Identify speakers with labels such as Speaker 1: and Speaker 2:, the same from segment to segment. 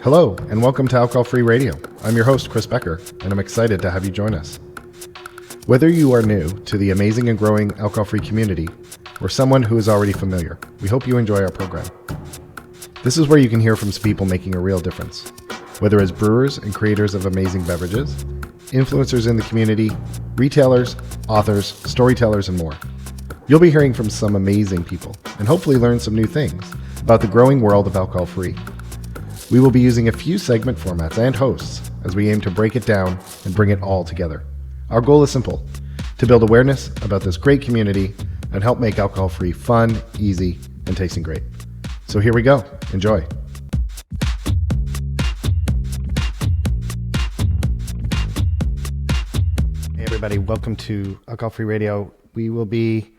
Speaker 1: Hello, and welcome to Alcohol Free Radio. I'm your host, Chris Becker, and I'm excited to have you join us. Whether you are new to the amazing and growing alcohol-free community, or someone who is already familiar, we hope you enjoy our program. This is where you can hear from people making a real difference, whether as brewers and creators of amazing beverages, influencers in the community, retailers, authors, storytellers, and more. You'll be hearing from some amazing people, and hopefully learn some new things about the growing world of alcohol-free. We will be using a few segment formats and hosts as we aim to break it down and bring it all together. Our goal is simple: to build awareness about this great community and help make alcohol-free fun, easy, and tasting great. So here we go. Enjoy. Hey everybody, welcome to Alcohol Free Radio. We will be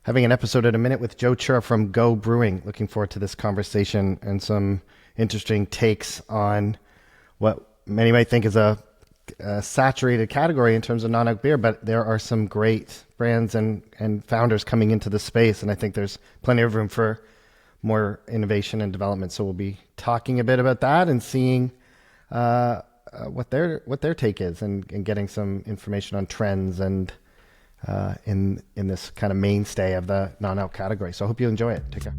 Speaker 1: having an episode in a minute with Joe Chura from Go Brewing. Looking forward to this conversation and some interesting takes on what many might think is a saturated category in terms of non-alc beer, but there are some great brands and founders coming into the space, and I think there's plenty of room for more innovation and development. So we'll be talking a bit about that and seeing what their take is, and getting some information on trends and in this kind of mainstay of the non-alc category. So I hope you enjoy it. Take care.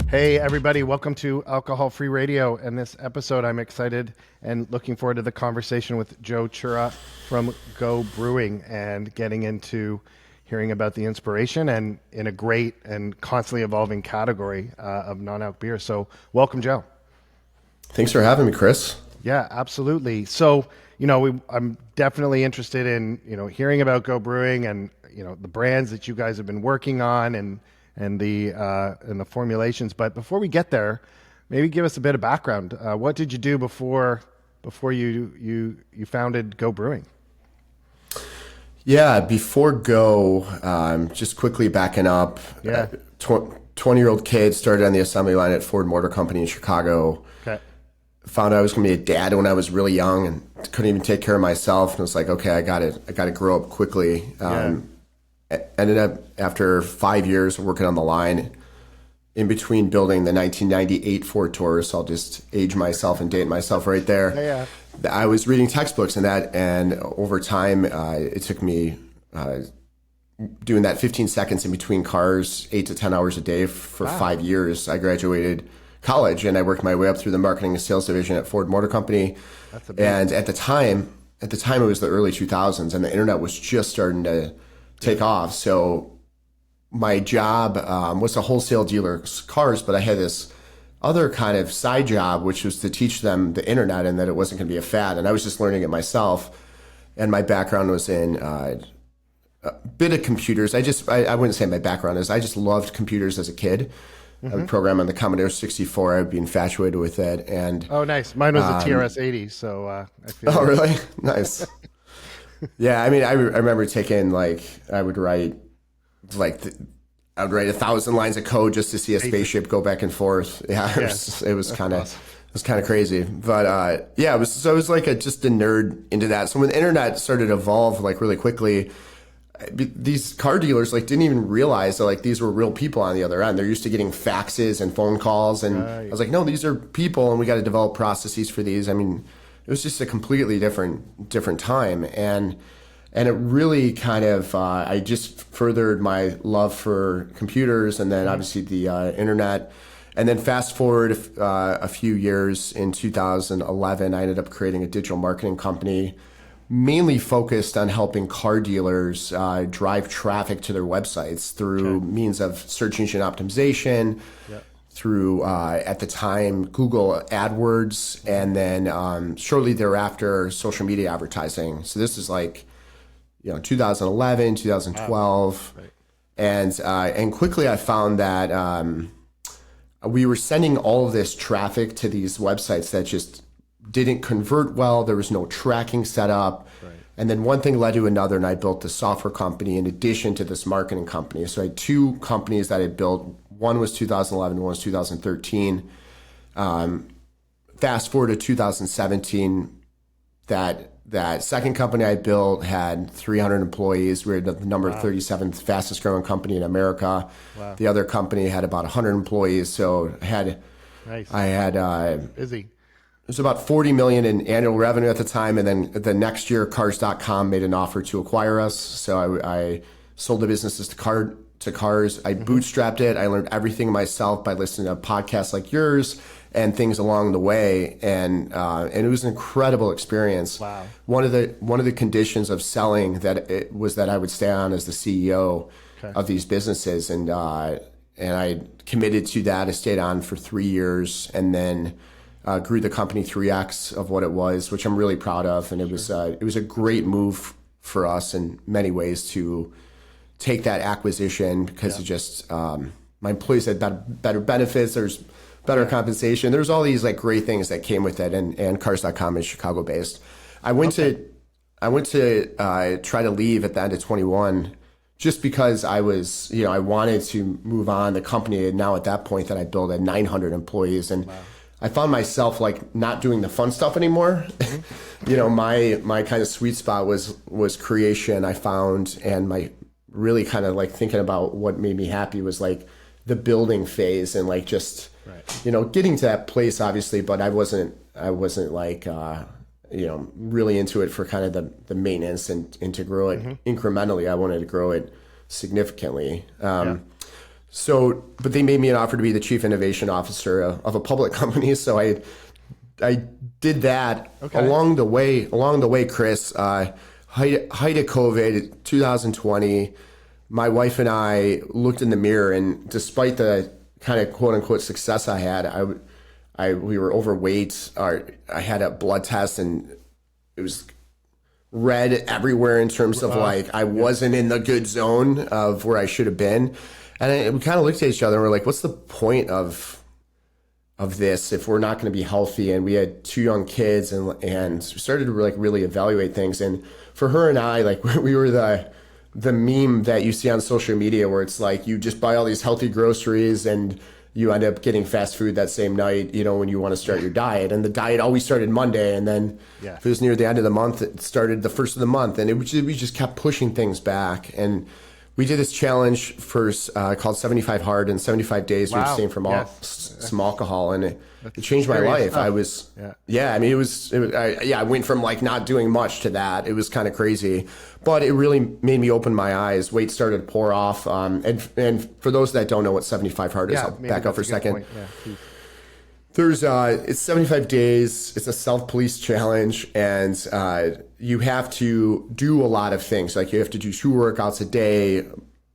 Speaker 1: Hey everybody, welcome to Alcohol Free Radio. And this episode, I'm excited and looking forward to the conversation with Joe Chura from Go Brewing and getting into hearing about the inspiration and in a great and constantly evolving category of non-alc beer. So welcome, Joe.
Speaker 2: Thanks for having me, Chris.
Speaker 1: Yeah, absolutely. So, I'm definitely interested in, hearing about Go Brewing and, the brands that you guys have been working on and the formulations. But before we get there, maybe give us a bit of background. What did you do before you founded Go Brewing?
Speaker 2: Yeah, before Go, just quickly backing up.
Speaker 1: Yeah.
Speaker 2: 20-year-old kid, started on the assembly line at Ford Motor Company in Chicago.
Speaker 1: Okay.
Speaker 2: Found out I was going to be a dad when I was really young and couldn't even take care of myself. And I was like, okay, I got to grow up quickly. Ended up after 5 years working on the line, in between building the 1998 Ford Taurus. I'll just age myself and date myself right there.
Speaker 1: Yeah.
Speaker 2: I was reading textbooks and over time, it took me doing that 15 seconds in between cars, 8 to 10 hours a day for 5 years. I graduated college and I worked my way up through the marketing and sales division at Ford Motor Company. And at the time it was the early 2000s and the internet was just starting to take off. So my job was to wholesale dealers cars, but I had this other kind of side job, which was to teach them the internet and that it wasn't going to be a fad. And I was just learning it myself. And my background was in a bit of computers. I wouldn't say my background is, I just loved computers as a kid. Mm-hmm. I would program on the Commodore 64. I would be infatuated with it. And
Speaker 1: oh, nice. Mine was a TRS-80. So I feel.
Speaker 2: Oh, really? Nice. Yeah, I mean, I remember taking I would write 1,000 lines of code just to see a spaceship go back and forth. Yeah, it was kind of crazy. But I was just a nerd into that. So when the internet started to evolve really quickly, these car dealers didn't even realize that these were real people on the other end. They're used to getting faxes and phone calls, and I was like, no, these are people, and we got to develop processes for these. I mean, it was just a completely different time, and it really kind of I just furthered my love for computers, and then obviously the internet, and then fast forward a few years, in 2011, I ended up creating a digital marketing company, mainly focused on helping car dealers drive traffic to their websites through means of search engine optimization. Yep. Through, at the time, Google AdWords, and then shortly thereafter, social media advertising. So this is 2011, 2012. Wow. Right. And quickly I found that we were sending all of this traffic to these websites that just didn't convert well. There was no tracking set up. Right. And then one thing led to another, and I built a software company in addition to this marketing company. So I had two companies that I built. One was 2011, one was 2013. Fast forward to 2017, that that second company I built had 300 employees. We were the number 37th fastest growing company in America. Wow. The other company had about 100 employees. So I had
Speaker 1: busy.
Speaker 2: It was about 40 million in annual revenue at the time. And then the next year, Cars.com made an offer to acquire us. So I sold the businesses to Cars. I bootstrapped it. I learned everything myself by listening to podcasts like yours and things along the way, and it was an incredible experience.
Speaker 1: Wow.
Speaker 2: One of the conditions of selling was that I would stay on as the CEO of these businesses, and I committed to that. I stayed on for 3 years, and then grew the company 3x of what it was, which I'm really proud of. And it was a great move for us in many ways to take that acquisition, because it just my employees had better benefits. There's better compensation. There's all these like great things that came with it, and Cars.com is Chicago based. I went to try to leave at the end of 21 just because I wanted to move on. The company now at that point that I built had 900 employees, and I found myself like not doing the fun stuff anymore. My kind of sweet spot was creation, I found, and my really kind of like thinking about what made me happy was like the building phase, and like just getting to that place, obviously, but I wasn't like really into it for kind of the maintenance and to grow it incrementally. I wanted to grow it significantly. So, but they made me an offer to be the chief innovation officer of a public company. So I did that along the way, Chris. Height of COVID, 2020, my wife and I looked in the mirror, and despite the kind of quote unquote success I had, we were overweight. I had a blood test, and it was red everywhere in terms of like I wasn't in the good zone of where I should have been. And we kind of looked at each other and we're like, what's the point of this if we're not going to be healthy? And we had 2 young kids, and we started to like really evaluate things. And for her and I, like we were the meme that you see on social media where it's like you just buy all these healthy groceries and you end up getting fast food that same night, when you want to start your diet. And the diet always started Monday, and then if it was near the end of the month, it started the first of the month. And we just kept pushing things back. And we did this challenge first called 75 Hard. In 75 days, we abstained from some alcohol, and it changed my life. Stuff. I was, I went from like not doing much to that. It was kind of crazy, but it really made me open my eyes. Weight started to pour off. And for those that don't know what 75 Hard is, I'll back up for a second. It's 75 days. It's a self-police challenge, and you have to do a lot of things. Like you have to do 2 workouts a day.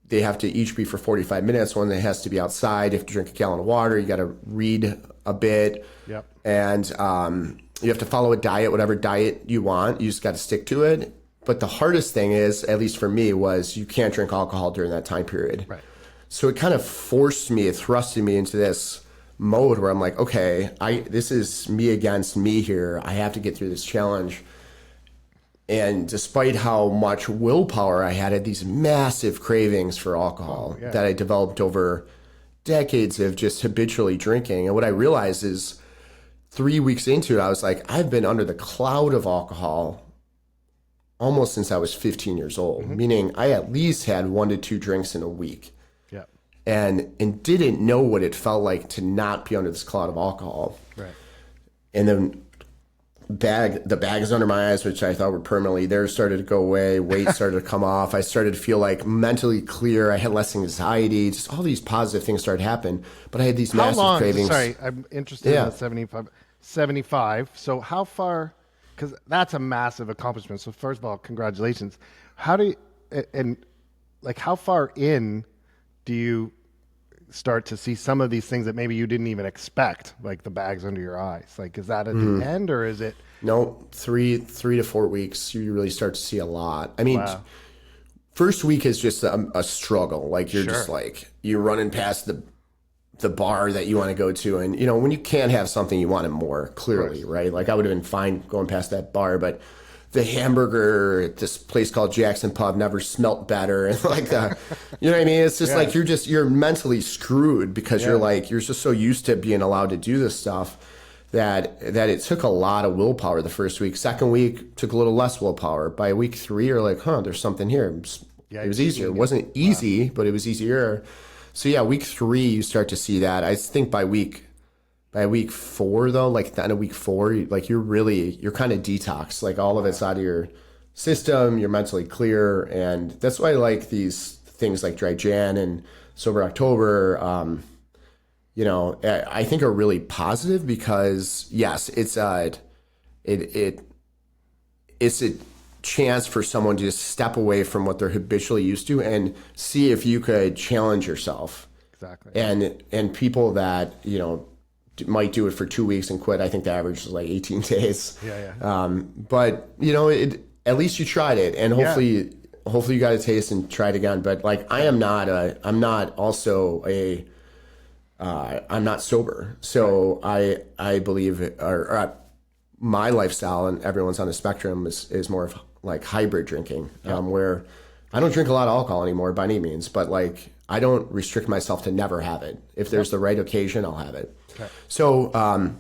Speaker 2: They have to each be for 45 minutes. One that has to be outside. You have to drink a gallon of water. You got to read a bit. Yep. And you have to follow a diet, whatever diet you want. You just got to stick to it. But the hardest thing is, at least for me, was you can't drink alcohol during that time period. Right. So it kind of thrusted me into this mode where I'm like, okay, this is me against me here. I have to get through this challenge. And despite how much willpower I had these massive cravings for alcohol that I developed over decades of just habitually drinking. And what I realized is 3 weeks into it, I was like, I've been under the cloud of alcohol almost since I was 15 years old, meaning I at least had 1 to 2 drinks in a week. And didn't know what it felt like to not be under this cloud of alcohol. Right. And then the bags under my eyes, which I thought were permanently there, started to go away. Weight started to come off. I started to feel like mentally clear. I had less anxiety. Just all these positive things started to happen. But I had these massive cravings.
Speaker 1: Sorry, I'm interested in the 75. So how far, because that's a massive accomplishment. So first of all, congratulations. How far in do you start to see some of these things that maybe you didn't even expect, like the bags under your eyes? Like, is that at the end, or is it?
Speaker 2: No, 3 to 4 weeks, you really start to see a lot. I mean, first week is just a struggle. Like you're just like, you're running past the bar that you want to go to. And, when you can't have something, you want it more, clearly, right? Like I would have been fine going past that bar, but the hamburger at this place called Jackson Pub never smelt better. And like that, you know what I mean? It's just like, you're mentally screwed because you're just so used to being allowed to do this stuff that it took a lot of willpower the first week. Second week took a little less willpower. By week 3, you're like, there's something here. It was easier. It wasn't easy, but it was easier. So yeah, week 3, you start to see that. I think by week 4 though, like at the end of week 4, like you're kind of detoxed. Like all of it's out of your system. You're mentally clear, and that's why I like these things like Dry Jan and Sober October. I think are really positive because yes, it's a chance for someone to just step away from what they're habitually used to and see if you could challenge yourself.
Speaker 1: Exactly.
Speaker 2: And people that, might do it for 2 weeks and quit. I think the average is like 18 days.
Speaker 1: Yeah.
Speaker 2: But at least you tried it, and hopefully you got a taste and try it again. But like, I'm not sober. So I believe my lifestyle, and everyone's on the spectrum, is more of like hybrid drinking, where I don't drink a lot of alcohol anymore by any means, but like I don't restrict myself to never have it. If there's the right occasion, I'll have it. Okay. So, I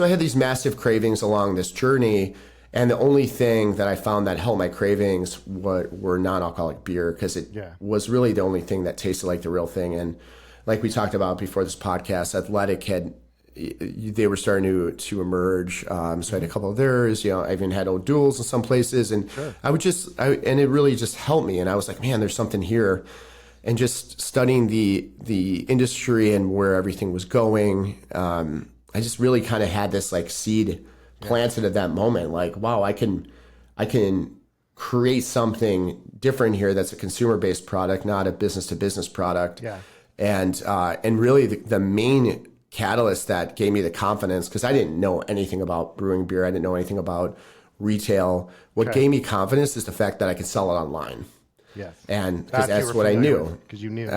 Speaker 2: had these massive cravings along this journey, and the only thing that I found that helped my cravings were non-alcoholic beer, because it was really the only thing that tasted like the real thing. And like we talked about before this podcast, Athletic they were starting to emerge. So I had a couple of theirs, I even had old duels in some places, and and it really just helped me. And I was like, man, there's something here. And just studying the industry and where everything was going, I just really kind of had this like seed planted at that moment. Like, wow, I can create something different here that's a consumer-based product, not a business-to-business product. Yeah. And really the main catalyst that gave me the confidence, because I didn't know anything about brewing beer, I didn't know anything about retail. What gave me confidence is the fact that I could sell it online. Yes. And because that's what I knew.
Speaker 1: Because you knew.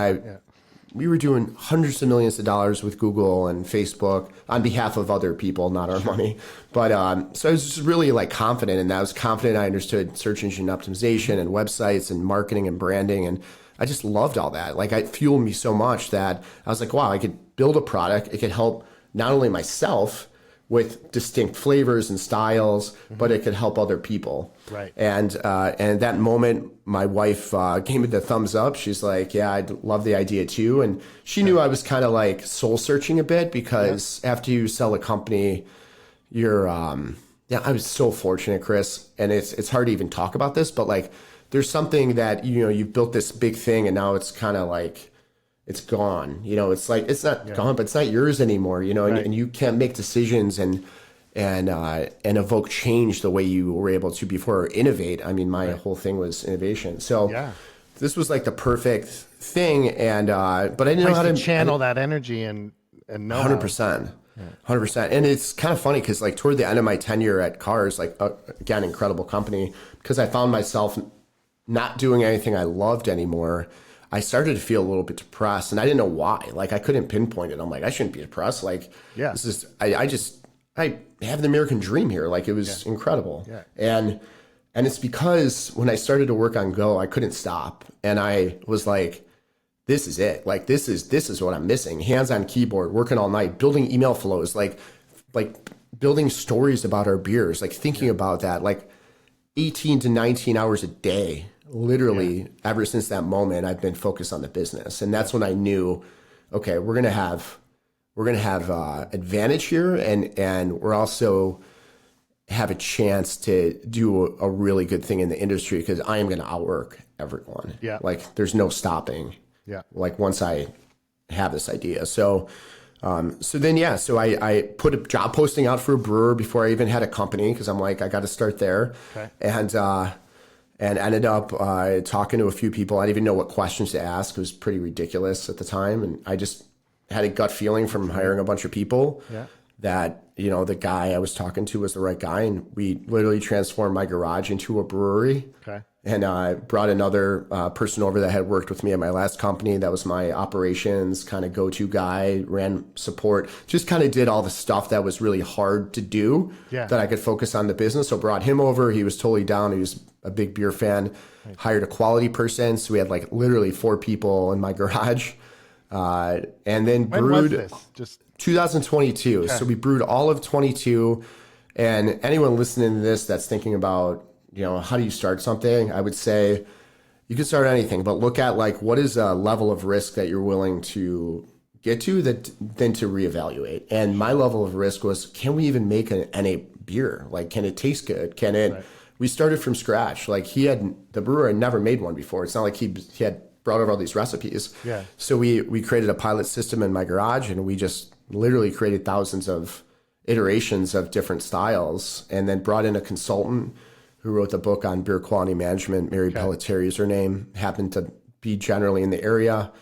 Speaker 2: We were doing hundreds of millions of dollars with Google and Facebook on behalf of other people, not our money. But so I was just really like confident, and I was confident I understood search engine optimization and websites and marketing and branding, and I just loved all that. Like, it fueled me so much that I was like, wow, I could build a product. It could help not only myself with distinct flavors and styles, but it could help other people.
Speaker 1: Right.
Speaker 2: And at that moment, my wife gave me the thumbs up. She's like, yeah, I love the idea too. And she knew I was kind of like soul searching a bit, because after you sell a company, you're, I was so fortunate, Chris. And it's hard to even talk about this, but like, there's something that, you've built this big thing, and now it's kind of like, it's gone. It's like, it's not gone, but it's not yours anymore, and you can't make decisions and evoke change the way you were able to before, or innovate. I mean, my whole thing was innovation. So this was like the perfect thing. And, but I didn't know how to
Speaker 1: channel that energy and know
Speaker 2: 100%. 100%. And it's kind of funny because like toward the end of my tenure at Cars, like again, incredible company, because I found myself not doing anything I loved anymore. I started to feel a little bit depressed, and I didn't know why. Like, I couldn't pinpoint it. I'm like, I shouldn't be depressed. Like, this is, I have the American dream here. Like, it was incredible. Yeah. And it's because when I started to work on Go, I couldn't stop. And I was like, this is it. Like, this is what I'm missing. Hands on keyboard, working all night, building email flows, like building stories about our beers, like thinking about that, like 18 to 19 hours a day. Literally, ever since that moment, I've been focused on the business, and that's when I knew, okay, we're gonna have advantage here, and we're also have a chance to do a really good thing in the industry, because I am gonna outwork everyone. Yeah, like there's no stopping. Yeah, like once I have this idea, so I put a job posting out for a brewer before I even had a company, because I'm like, I got to start there, and ended up talking to a few people. I didn't even know what questions to ask. It was pretty ridiculous at the time. And I just had a gut feeling from hiring a bunch of people that, the guy I was talking to was the right guy. And we literally transformed my garage into a brewery. Okay. And I brought another person over that had worked with me at my last company. That was my operations kind of go-to guy, ran support, just kind of did all the stuff that was really hard to do that I could focus on the business. So brought him over. He was totally down. He was a big beer fan. Hired a quality person. So we had like literally 4 people in my garage. And then
Speaker 1: when
Speaker 2: brewed.
Speaker 1: was this? Just
Speaker 2: 2022. So we brewed all of 22. And anyone listening to this that's thinking about, how do you start something? I would say you can start anything, but look at like what is a level of risk that you're willing to get to then to reevaluate. And my level of risk was, can we even make an NA beer? Like, can it taste good? Can it? Right. We started from scratch. Like the brewer had never made one before. It's not like he had brought over all these recipes.
Speaker 1: Yeah.
Speaker 2: So we created a pilot system in my garage, and we just literally created thousands of iterations of different styles, and then brought in a consultant who wrote the book on beer quality management. Mary Pelletier is her name, happened to be generally in the area.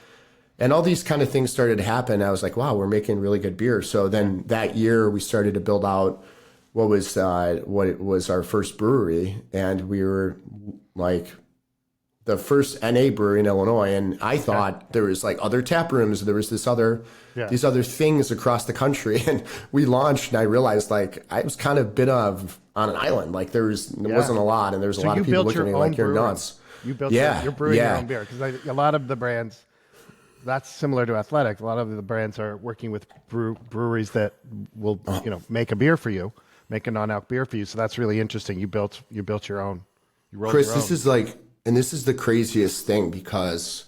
Speaker 2: And all these kind of things started to happen. I was like, wow, we're making really good beer. So then that year we started to build out what was our first brewery. And we were like the first NA brewery in Illinois. And I thought there was like other tap rooms. There was these other things across the country. And we launched, and I realized like I was kind of been on an island. Like there wasn't a lot. And there was a lot of people looking at me like, you're nuts.
Speaker 1: You built you're brewing your own beer. Because a lot of the brands, that's similar to Athletic. A lot of the brands are working with breweries that will, make a beer for you, make a non-alc beer for you. So that's really interesting. You built your own. You rolled
Speaker 2: Chris,
Speaker 1: your own.
Speaker 2: this is the craziest thing, because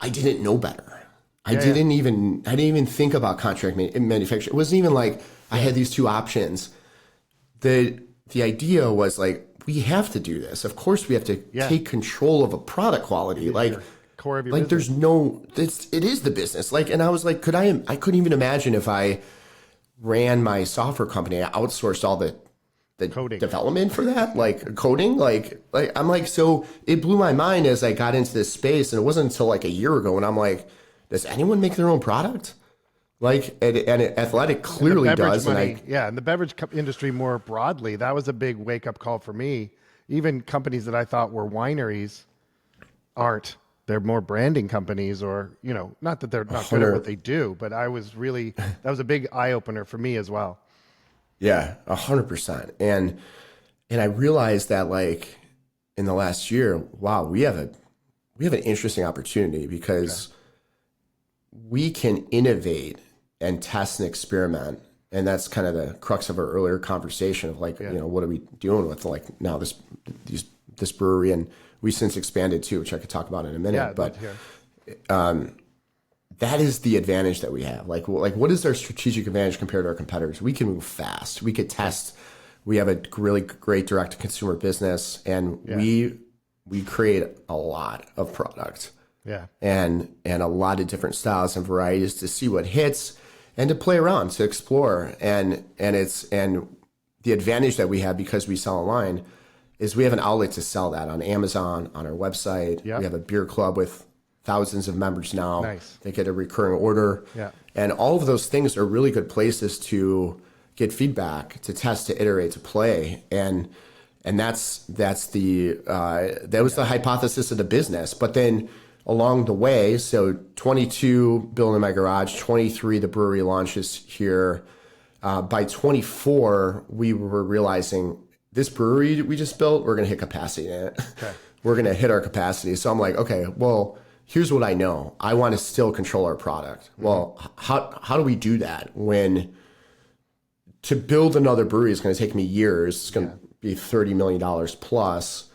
Speaker 2: I didn't know better. I didn't even think about contract manufacturing. It wasn't even like I had these two options. The idea was like, we have to do this. Of course, we have to take control of a product quality. Like,
Speaker 1: core of your
Speaker 2: like
Speaker 1: business.
Speaker 2: it is the business. Like, and I was like, I couldn't even imagine if I ran my software company, I outsourced all the
Speaker 1: coding
Speaker 2: development for that, like coding, like I'm like, so it blew my mind as I got into this space. And it wasn't until like a year ago, and I'm like, does anyone make their own product? Like, and Athletic clearly does.
Speaker 1: And the beverage industry more broadly, that was a big wake up call for me. Even companies that I thought were wineries aren't. They're more branding companies, or, not that they're not good at what they do, but that was a big eye opener for me as well.
Speaker 2: Yeah, 100%. And I realized that like in the last year, wow, we have an interesting opportunity, because we can innovate and test and experiment. And that's kind of the crux of our earlier conversation of like, what are we doing with like now this brewery? And we since expanded too, which I could talk about in a minute.
Speaker 1: Yeah,
Speaker 2: but that is the advantage that we have. Like what is our strategic advantage compared to our competitors? We can move fast. We could test. We have a really great direct to consumer business, and we create a lot of product.
Speaker 1: Yeah.
Speaker 2: And a lot of different styles and varieties to see what hits and to play around, to explore. And the advantage that we have, because we sell online, is we have an outlet to sell that on Amazon, on our website.
Speaker 1: Yep.
Speaker 2: We have a beer club with thousands of members now.
Speaker 1: Nice.
Speaker 2: They get a recurring order.
Speaker 1: Yeah.
Speaker 2: And all of those things are really good places to get feedback, to test, to iterate, to play. And that was the hypothesis of the business. But then along the way, so 22 built in my garage, 23 the brewery launches here. By 24, we were realizing this brewery we just built, we're going to hit capacity in it. Okay. We're going to hit our capacity. So I'm like, okay, well, here's what I know. I want to still control our product. Mm-hmm. Well, how do we do that when to build another brewery is going to take me years? It's going to be $30 million plus.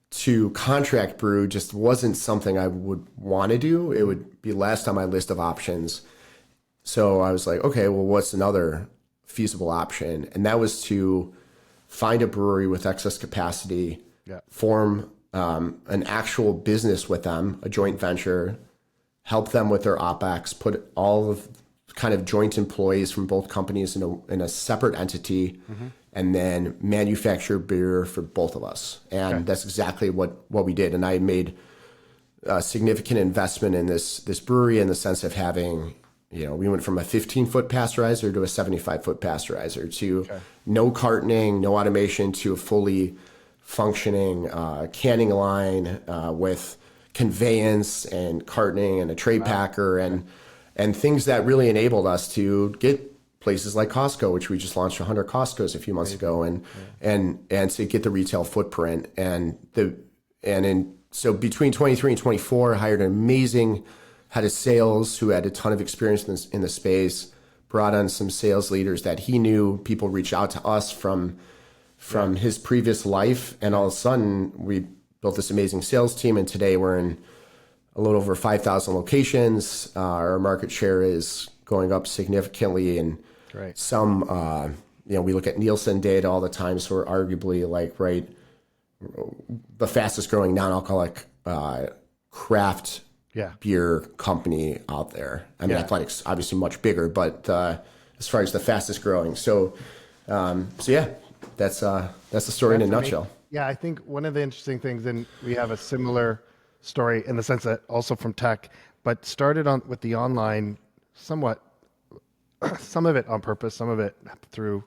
Speaker 2: To contract brew just wasn't something I would want to do. It would be last on my list of options. So I was like, okay, well, what's another feasible option? And that was to find a brewery with excess capacity, form an actual business with them, a joint venture, help them with their OpEx, put all of kind of joint employees from both companies in a separate entity, and then manufacture beer for both of us. And that's exactly what we did. And I made a significant investment in this brewery in the sense of having, we went from a 15-foot pasteurizer to a 75-foot pasteurizer to no cartoning, no automation, to a fully functioning canning line with conveyance and cartoning and a tray packer and things that really enabled us to get places like Costco, which we just launched 100 Costcos a few months ago, and to get the retail footprint so between 23 and 24, I hired an amazing head of sales who had a ton of experience in the space, brought on some sales leaders that he knew. People reached out to us from his previous life, and all of a sudden we built this amazing sales team, and today we're in a little over 5,000 locations. Our market share is going up significantly, and some, we look at Nielsen data all the time, so we're arguably the fastest growing non-alcoholic craft beer company out there. I mean, Athletic's obviously much bigger, but as far as the fastest growing. So yeah, that's the story in a nutshell.
Speaker 1: Yeah, I think one of the interesting things, and we have a similar story in the sense that also from tech, but started with the online somewhat, some of it on purpose, some of it through,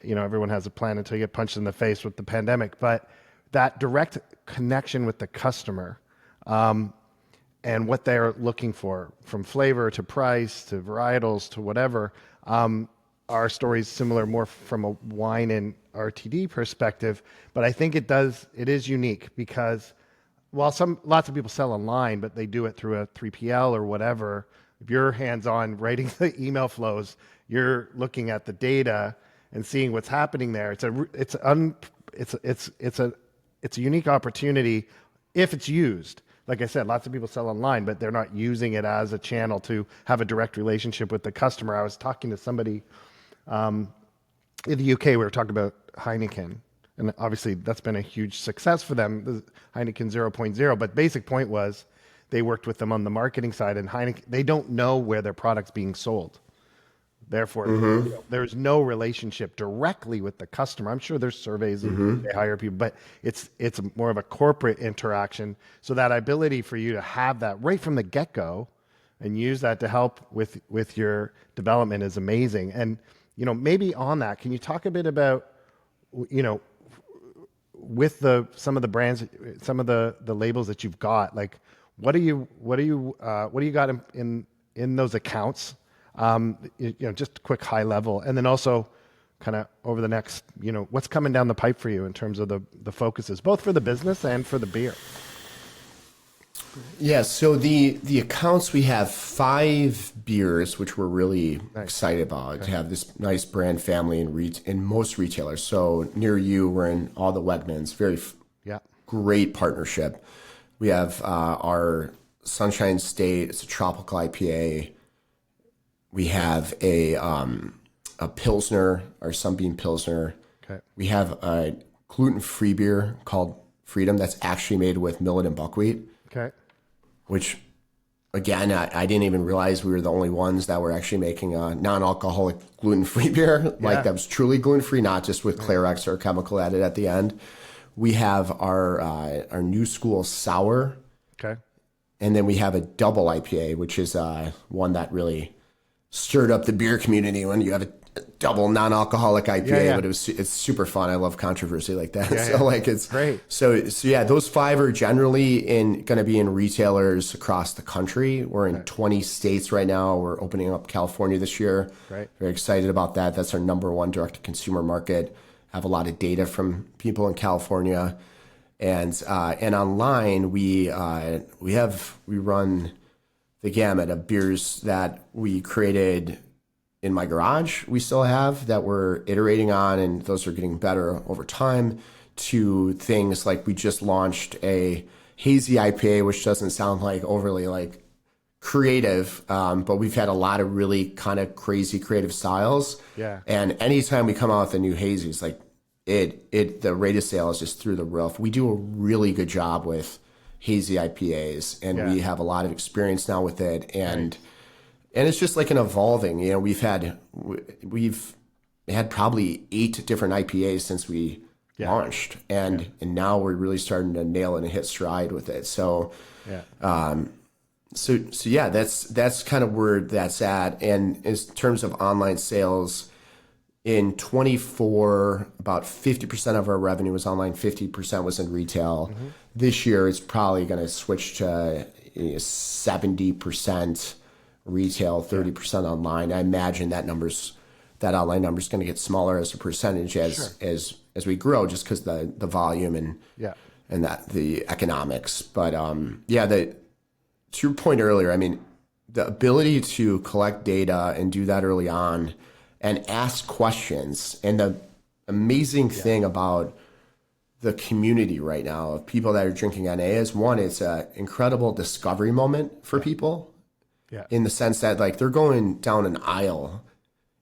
Speaker 1: everyone has a plan until you get punched in the face with the pandemic, but that direct connection with the customer and what they're looking for, from flavor to price to varietals to whatever. Our story is similar more from a wine and RTD perspective, but I think it is unique because while lots of people sell online, but they do it through a 3PL or whatever, if you're hands-on writing the email flows, you're looking at the data and seeing what's happening there. It's a unique opportunity if it's used. Like I said, lots of people sell online, but they're not using it as a channel to have a direct relationship with the customer. I was talking to somebody in the UK. We were talking about Heineken, and obviously that's been a huge success for them, the Heineken 0.0. But basic point was they worked with them on the marketing side, and Heineken, they don't know where their product's being sold. Therefore, there's no relationship directly with the customer. I'm sure there's surveys and they hire people, but it's more of a corporate interaction. So that ability for you to have that right from the get-go and use that to help with your development is amazing. And, maybe on that, can you talk a bit about, with some of the brands, some of the labels that you've got, like what do you got in those accounts? Just a quick high level, and then also kind of over the next, what's coming down the pipe for you in terms of the focuses, both for the business and for the beer.
Speaker 2: Yeah. So the accounts, we have 5 beers, which we're really excited about to have this nice brand family in most retailers. So near you, we're in all the Wegmans, very great partnership. We have our Sunshine State. It's a tropical IPA. We have a Pilsner, our Sunbeam Pilsner. Okay. We have a gluten-free beer called Freedom that's actually made with millet and buckwheat. Okay. Which, again, I didn't even realize we were the only ones that were actually making a non-alcoholic gluten-free beer. Like that was truly gluten-free, not just with Clarex or chemical added at the end. We have our New School Sour. Okay. And then we have a double IPA, which is one that really stirred up the beer community when you have a double non-alcoholic IPA, but it's super fun. I love controversy like that. It's great. So those 5 are generally going to be in retailers across the country. We're in 20 states right now. We're opening up California this year. Great. Very excited about that. That's our number 1 direct to consumer market. Have a lot of data from people in California, and online we run the gamut of beers that we created in my garage. We still have that we're iterating on, and those are getting better over time, to things like we just launched a hazy IPA, which doesn't sound like overly creative, but we've had a lot of really kind of crazy creative styles. Yeah. And anytime we come out with a new hazy, it's like the rate of sale is just through the roof. We do a really good job with hazy IPAs, and we have a lot of experience now with it, and it's just like an evolving. We've had probably 8 different IPAs since we launched, and now we're really starting to nail it and hit stride with it. So that's kind of where that's at. And in terms of online sales, in 24, about 50% of our revenue was online, 50% was in retail. Mm-hmm. This year, it's probably going to switch to 70% retail, 30% online. I imagine that online number is going to get smaller as a percentage as we grow, just because the volume and that the economics. But to your point earlier, I mean, the ability to collect data and do that early on and ask questions. And the amazing thing about the community right now of people that are drinking NA is, one, it's an incredible discovery moment for people in the sense that like they're going down an aisle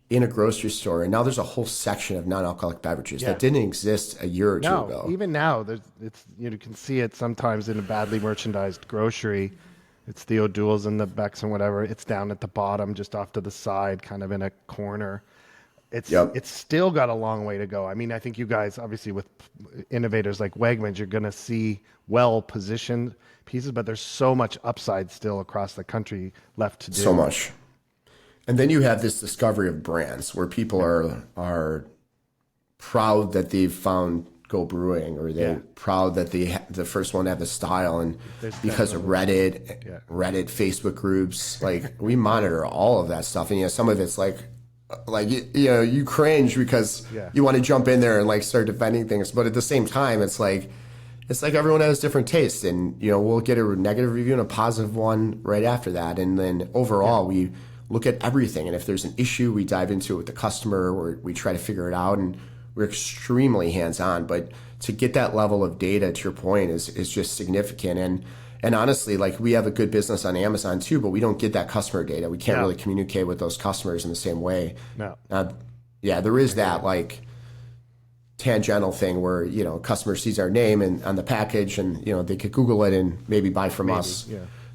Speaker 2: in a grocery store and now there's a whole section of non-alcoholic beverages that didn't exist a year or two ago.
Speaker 1: Even now, you can see it sometimes in a badly merchandised grocery. It's the O'Douls and the Becks and whatever. It's down at the bottom, just off to the side, kind of in a corner. It's still got a long way to go. I mean, I think you guys, obviously with innovators like Wegmans, you're going to see well-positioned pieces, but there's so much upside still across the country left to do.
Speaker 2: So much. And then you have this discovery of brands where people are proud that they've found Go Brewing, or they're proud that the first one to have the style, and because of Reddit, Facebook groups, like we monitor all of that stuff, and some of it's like you cringe because you want to jump in there and like start defending things, but at the same time, it's like everyone has different tastes, and we'll get a negative review and a positive one right after that, and then overall we look at everything, and if there's an issue, we dive into it with the customer, or we try to figure it out, and we're extremely hands-on. But to get that level of data, to your point, is just significant. And honestly, like we have a good business on Amazon too, but we don't get that customer data. We can't really communicate with those customers in the same way. No. There is that like tangential thing where customer sees our name and on the package, and they could Google it and maybe buy from us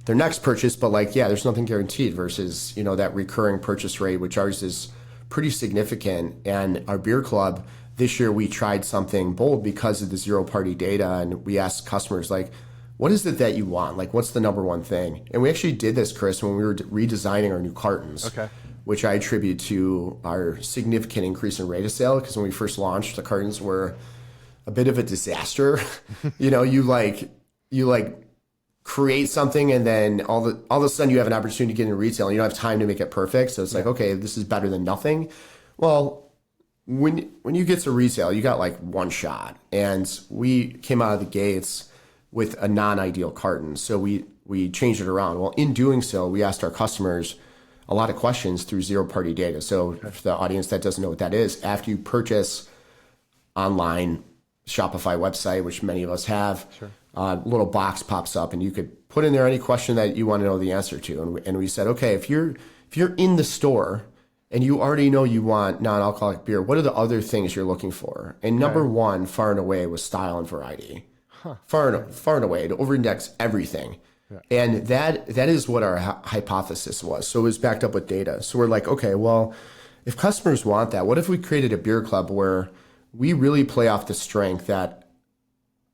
Speaker 2: their next purchase. But there's nothing guaranteed versus that recurring purchase rate, which ours is pretty significant. And our beer club, this year we tried something bold because of the zero-party data, and we asked customers, like, what is it that you want? Like, what's the number one thing? And we actually did this, Chris, when we were redesigning our new cartons, which I attribute to our significant increase in rate of sale, because when we first launched, the cartons were a bit of a disaster. You create something, and then all of a sudden you have an opportunity to get into retail, and you don't have time to make it perfect. So it's like, okay, this is better than nothing. Well, when you get to retail, you got like one shot, and we came out of the gates with a non-ideal carton. So we changed it around. Well, in doing so, we asked our customers a lot of questions through zero-party data. So for the audience that doesn't know what that is, after you purchase online, Shopify website, which many of us have, a little box pops up, and you could put in there any question that you want to know the answer to. And we said, okay, if you're in the store and you already know you want non-alcoholic beer, what are the other things you're looking for? And number one, far and away, was style and variety. Far and away, to over-index everything. And that is what our hypothesis was. So it was backed up with data. So we're like, okay, well, if customers want that, what if we created a beer club where we really play off the strength that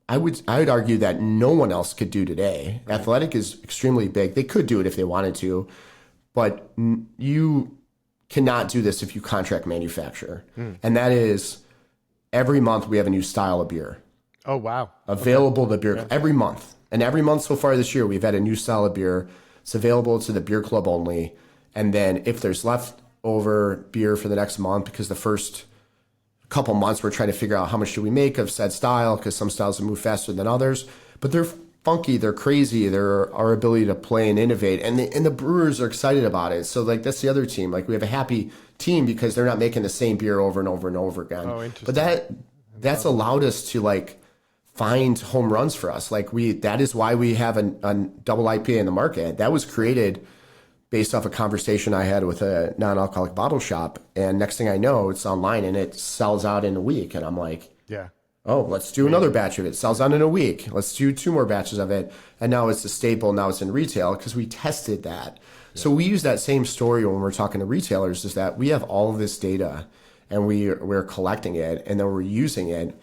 Speaker 2: I would argue that no one else could do today. Athletic is extremely big. They could do it if they wanted to, but you cannot do this if you contract manufacture. And that is, every month we have a new style of beer.
Speaker 1: Oh, wow.
Speaker 2: Available to beer every month. And every month so far this year, we've had a new style of beer. It's available to the beer club only. And then if there's leftover beer for the next month, because the first couple months we're trying to figure out how much do we make of said style, because some styles move faster than others, but they're funky, they're crazy, they're our ability to play and innovate, and the brewers are excited about it. So like that's the other team. Like we have a happy team because they're not making the same beer over and over and over again.
Speaker 1: Oh, interesting.
Speaker 2: But that's allowed us to like find home runs for us. Like that is why we have a double IPA in the market. That was created based off a conversation I had with a non-alcoholic bottle shop. And next thing I know, it's online and it sells out in a week. And I'm like, oh, let's do another batch of it. It sells out in a week. Let's do 2 more batches of it. And now it's a staple. Now it's in retail because we tested that. So we use that same story when we're talking to retailers, is that we have all of this data and we're collecting it and then we're using it.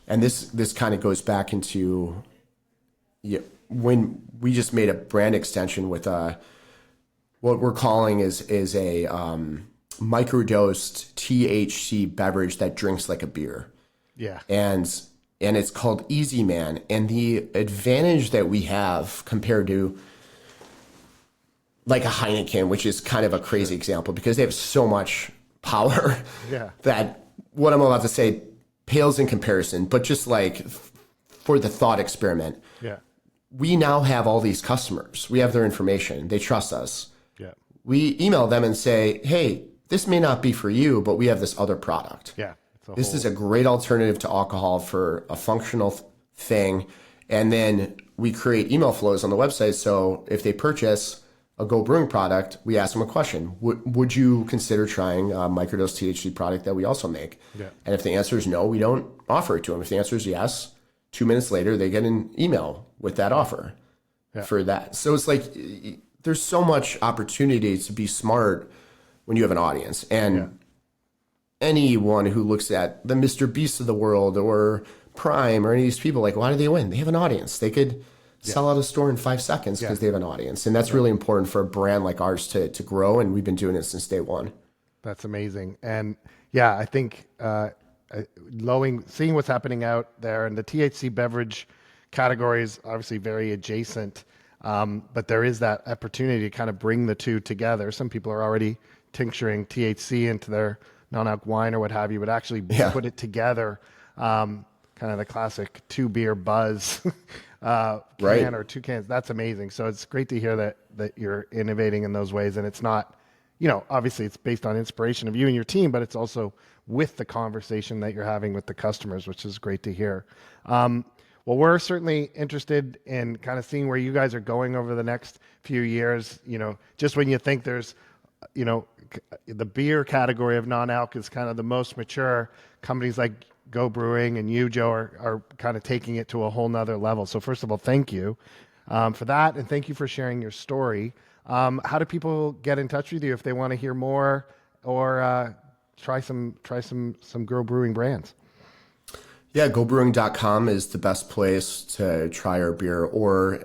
Speaker 2: And this kind of goes back into when we just made a brand extension with what we're calling is a microdosed THC beverage that drinks like a beer.
Speaker 1: Yeah.
Speaker 2: And it's called Easy Man. And the advantage that we have compared to like a Heineken, which is kind of a crazy example because they have so much power that what I'm about to say pales in comparison, but just like for the thought experiment, we now have all these customers. We have their information. They trust us. Yeah. we email them and say, hey, this may not be for you, but we have this other product.
Speaker 1: Yeah.
Speaker 2: This is a great alternative to alcohol for a functional thing. And then we create email flows on the website. So if they purchase a Go Brewing product, we ask them a question. Would you consider trying a microdose THC product that we also make?
Speaker 1: Yeah.
Speaker 2: And if the answer is no, we don't offer it to them. If the answer is yes, 2 minutes later, they get an email with that offer for that. So it's like there's so much opportunity to be smart when you have an audience. And anyone who looks at the Mr. Beast of the world or Prime or any of these people, like, why do they win? They have an audience. They could sell out a store in 5 seconds because they have an audience. And that's really important for a brand like ours to grow. And we've been doing it since day one.
Speaker 1: That's amazing. And yeah, I think seeing what's happening out there, and the THC beverage category is obviously very adjacent, but there is that opportunity to kind of bring the two together. Some people are already tincturing THC into their non-alc wine or what have you, but actually put it together, kind of the classic 2 beer buzz can or 2 cans. That's amazing. So it's great to hear that you're innovating in those ways. And it's not, obviously it's based on inspiration of you and your team, but it's also with the conversation that you're having with the customers, which is great to hear. Well, we're certainly interested in kind of seeing where you guys are going over the next few years. Just when you think there's, the beer category of non-alc is kind of the most mature, companies like Go Brewing and you, Joe, are kind of taking it to a whole nother level. So first of all, thank you for that. And thank you for sharing your story. How do people get in touch with you if they want to hear more or try some Go Brewing brands?
Speaker 2: Yeah, gobrewing.com is the best place to try our beer, or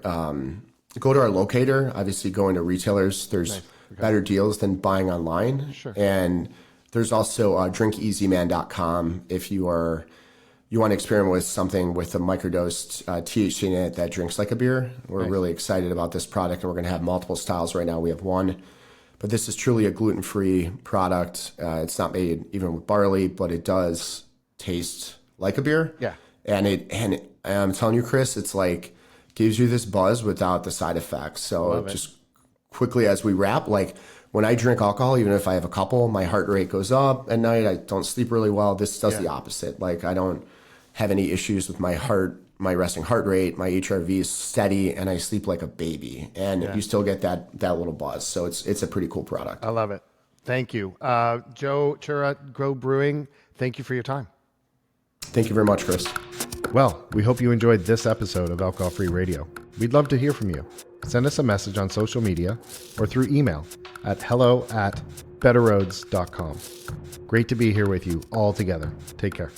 Speaker 2: go to our locator. Obviously, going to retailers, there's better deals than buying online.
Speaker 1: Sure.
Speaker 2: And there's also drinkeasyman.com if you want to experiment with something with a microdosed THC in it that drinks like a beer. We're really excited about this product, and we're going to have multiple styles. Right now we have one, but this is truly a gluten-free product. It's not made even with barley, but it does taste like a beer.
Speaker 1: Yeah.
Speaker 2: And I'm telling you, Chris, it's like gives you this buzz without the side effects. So just quickly as we wrap, like when I drink alcohol, even if I have a couple, my heart rate goes up at night. I don't sleep really well. This does the opposite. Like I don't have any issues with my heart, my resting heart rate, my HRV is steady, and I sleep like a baby. And you still get that little buzz. So it's a pretty cool product.
Speaker 1: I love it. Thank you. Joe Chura, Go Brewing, thank you for your time.
Speaker 2: Thank you very much, Chris.
Speaker 1: Well, we hope you enjoyed this episode of Alcohol Free Radio. We'd love to hear from you. Send us a message on social media or through email at hello@betterroads.com. Great to be here with you all together. Take care.